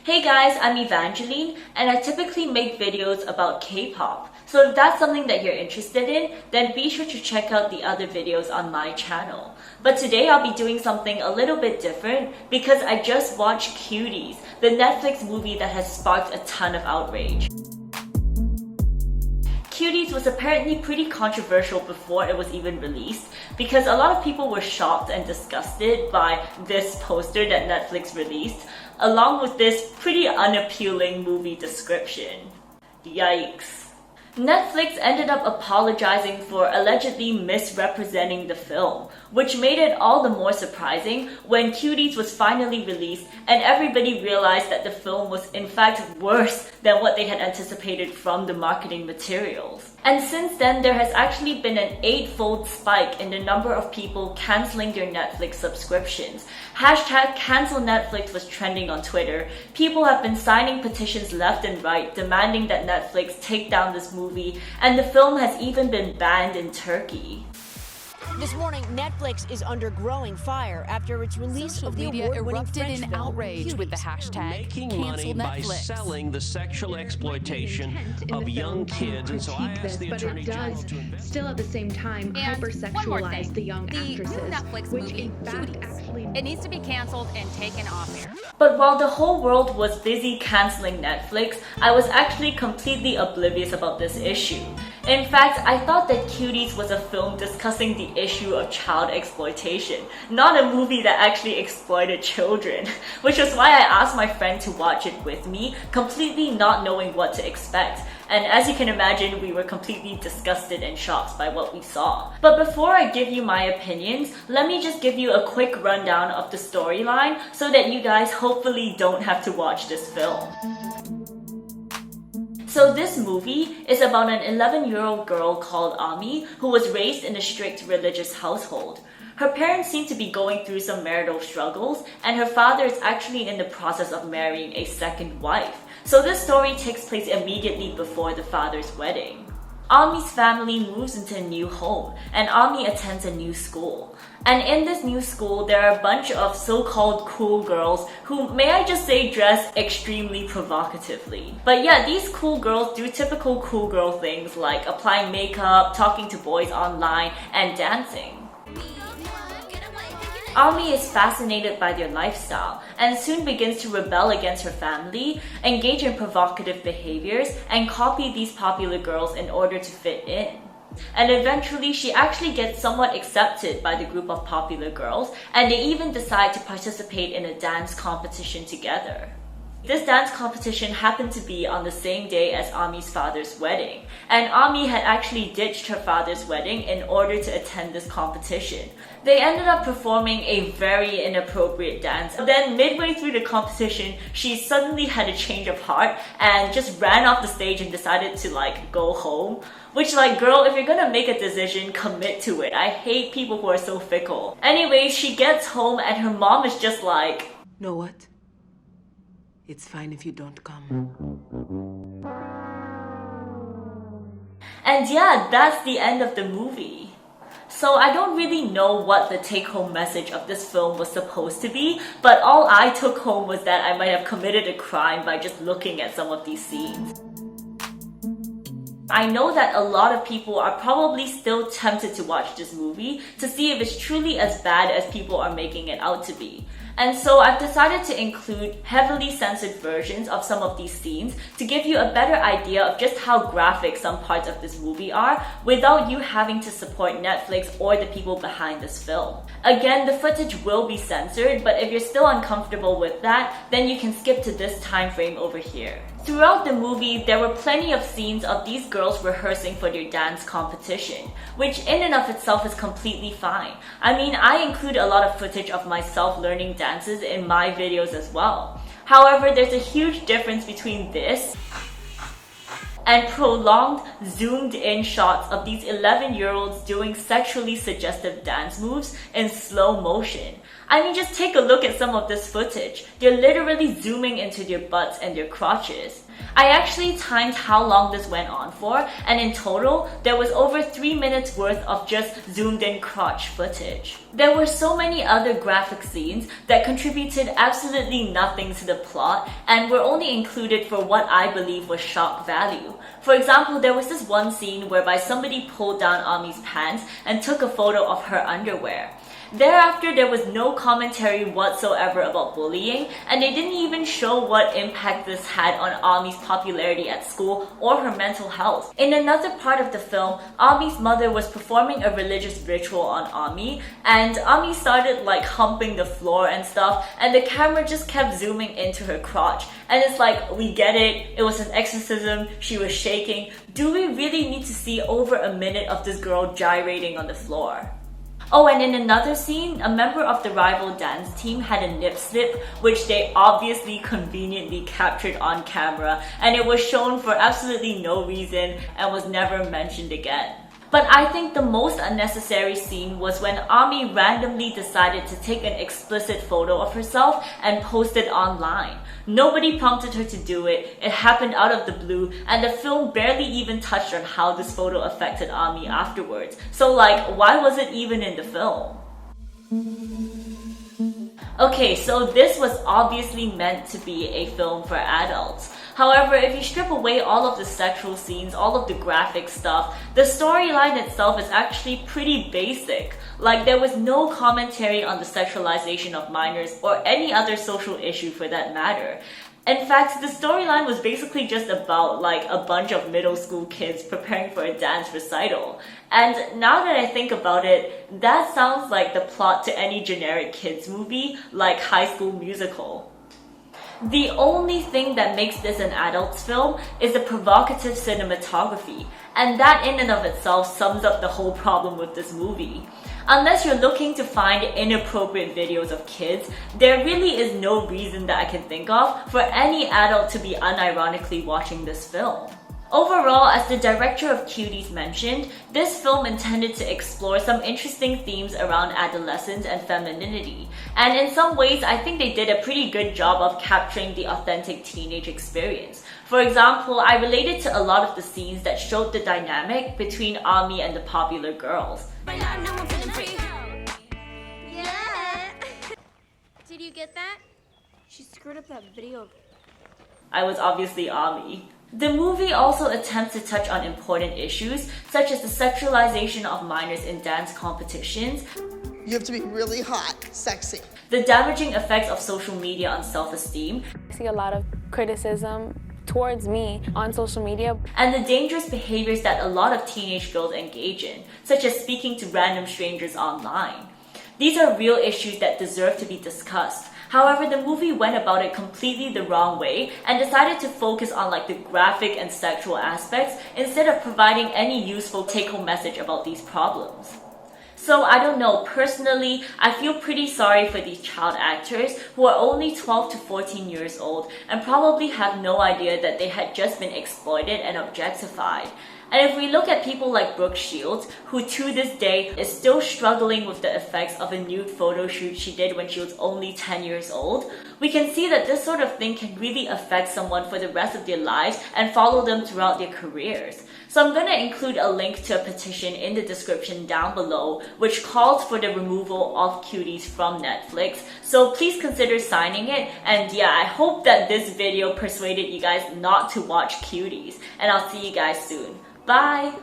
Hey guys, I'm Evangeline, and I typically make videos about K-pop. So if that's something that you're interested in, then be sure to check out the other videos on my channel. But today I'll be doing something a little bit different because I just watched Cuties, the Netflix movie that has sparked a ton of outrage. Cuties was apparently pretty controversial before it was even released because a lot of people were shocked and disgusted by this poster that Netflix released, along with this pretty unappealing movie description. Yikes. Netflix ended up apologizing for allegedly misrepresenting the film, which made it all the more surprising when Cuties was finally released and everybody realized that the film was in fact worse than what they had anticipated from the marketing materials. And since then, there has actually been an 8-fold spike in the number of people canceling their Netflix subscriptions. Hashtag cancel Netflix was trending on Twitter. People have been signing petitions left and right demanding that Netflix take down this movie, and the film has even been banned in Turkey. This morning, Netflix is under growing fire after its release of the award-winning French in film, outrage Cuties. with the hashtag making cancel money by Netflix. selling the sexual exploitation of young kids, and so I asked the Attorney General to investigate. Still at the same time hypersexualize the young actresses, Netflix which movie, in fact Cuties. actually It needs to be canceled and taken off air. But while the whole world was busy canceling Netflix, I was actually completely oblivious about this issue. In fact, I thought that Cuties was a film discussing the issue of child exploitation, not a movie that actually exploited children, which was why I asked my friend to watch it with me, completely not knowing what to expect. And as you can imagine, we were completely disgusted and shocked by what we saw. But before I give you my opinions, let me just give you a quick rundown of the storyline so that you guys hopefully don't have to watch this film. So this movie is about an 11-year-old girl called Ami who was raised in a strict religious household. Her parents seem to be going through some marital struggles, and her father is actually in the process of marrying a second wife. So this story takes place immediately before the father's wedding. Ami's family moves into a new home, and Ami attends a new school. And in this new school, there are a bunch of so-called cool girls who, may I just say, dress extremely provocatively. But yeah, these cool girls do typical cool girl things like applying makeup, talking to boys online, and dancing. Ami is fascinated by their lifestyle and soon begins to rebel against her family, engage in provocative behaviors, and copy these popular girls in order to fit in. And eventually, she actually gets somewhat accepted by the group of popular girls, and they even decide to participate in a dance competition together. This dance competition happened to be on the same day as Ami's father's wedding, and Ami had actually ditched her father's wedding in order to attend this competition. They ended up performing a very inappropriate dance. Then midway through the competition, she suddenly had a change of heart and just ran off the stage and decided to go home. Which girl, if you're gonna make a decision, commit to it. I hate people who are so fickle. Anyways, she gets home and her mom is just like, Know what? It's fine if you don't come. and yeah, that's the end of the movie. So I don't really know what the take-home message of this film was supposed to be, but all I took home was that I might have committed a crime by just looking at some of these scenes. I know that a lot of people are probably still tempted to watch this movie to see if it's truly as bad as people are making it out to be. And so I've decided to include heavily censored versions of some of these scenes to give you a better idea of just how graphic some parts of this movie are without you having to support Netflix or the people behind this film. Again, the footage will be censored, but if you're still uncomfortable with that, then you can skip to this time frame over here. Throughout the movie, there were plenty of scenes of these girls rehearsing for their dance competition, which in and of itself is completely fine. I mean, I include a lot of footage of myself learning dances in my videos as well. However, there's a huge difference between this and prolonged, zoomed-in shots of these 11-year-olds doing sexually suggestive dance moves in slow motion. I mean, just take a look at some of this footage. They're literally zooming into their butts and their crotches. I actually timed how long this went on for, and in total, there was over 3 minutes worth of just zoomed in crotch footage. There were so many other graphic scenes that contributed absolutely nothing to the plot and were only included for what I believe was shock value. For example, there was this one scene whereby somebody pulled down Ami's pants and took a photo of her underwear. Thereafter, there was no commentary whatsoever about bullying, and they didn't even show what impact this had on Ami's popularity at school or her mental health. In another part of the film, Ami's mother was performing a religious ritual on Ami, and Ami started like humping the floor and stuff, and the camera just kept zooming into her crotch. And it's like, we get it was an exorcism, she was shaking. Do we really need to see over a minute of this girl gyrating on the floor? Oh, and in another scene, a member of the rival dance team had a nip slip, which they obviously conveniently captured on camera, and it was shown for absolutely no reason and was never mentioned again. But I think the most unnecessary scene was when Ami randomly decided to take an explicit photo of herself and post it online. Nobody prompted her to do it, it happened out of the blue, and the film barely even touched on how this photo affected Ami afterwards. So like, why was it even in the film? Okay, so this was obviously meant to be a film for adults. However, if you strip away all of the sexual scenes, all of the graphic stuff, the storyline itself is actually pretty basic. Like, there was no commentary on the sexualization of minors or any other social issue for that matter. In fact, the storyline was basically just about like a bunch of middle school kids preparing for a dance recital. And now that I think about it, that sounds like the plot to any generic kids movie, like High School Musical. The only thing that makes this an adult's film is the provocative cinematography, and that in and of itself sums up the whole problem with this movie. Unless you're looking to find inappropriate videos of kids, there really is no reason that I can think of for any adult to be unironically watching this film. Overall, as the director of Cuties mentioned, this film intended to explore some interesting themes around adolescence and femininity. And in some ways, I think they did a pretty good job of capturing the authentic teenage experience. For example, I related to a lot of the scenes that showed the dynamic between Ami and the popular girls. Yeah. Did you get that? She screwed up that video. I was obviously Ami. The movie also attempts to touch on important issues, such as the sexualization of minors in dance competitions. You have to be really hot, sexy. The damaging effects of social media on self-esteem. I see a lot of criticism towards me on social media. And the dangerous behaviors that a lot of teenage girls engage in, such as speaking to random strangers online. These are real issues that deserve to be discussed. However, the movie went about it completely the wrong way and decided to focus on like the graphic and sexual aspects instead of providing any useful take-home message about these problems. So I don't know, personally, I feel pretty sorry for these child actors who are only 12 to 14 years old and probably have no idea that they had just been exploited and objectified. And if we look at people like Brooke Shields, who to this day is still struggling with the effects of a nude photo shoot she did when she was only 10 years old, we can see that this sort of thing can really affect someone for the rest of their lives and follow them throughout their careers. So I'm gonna include a link to a petition in the description down below, which calls for the removal of Cuties from Netflix. So please consider signing it. And yeah, I hope that this video persuaded you guys not to watch Cuties. And I'll see you guys soon. Bye!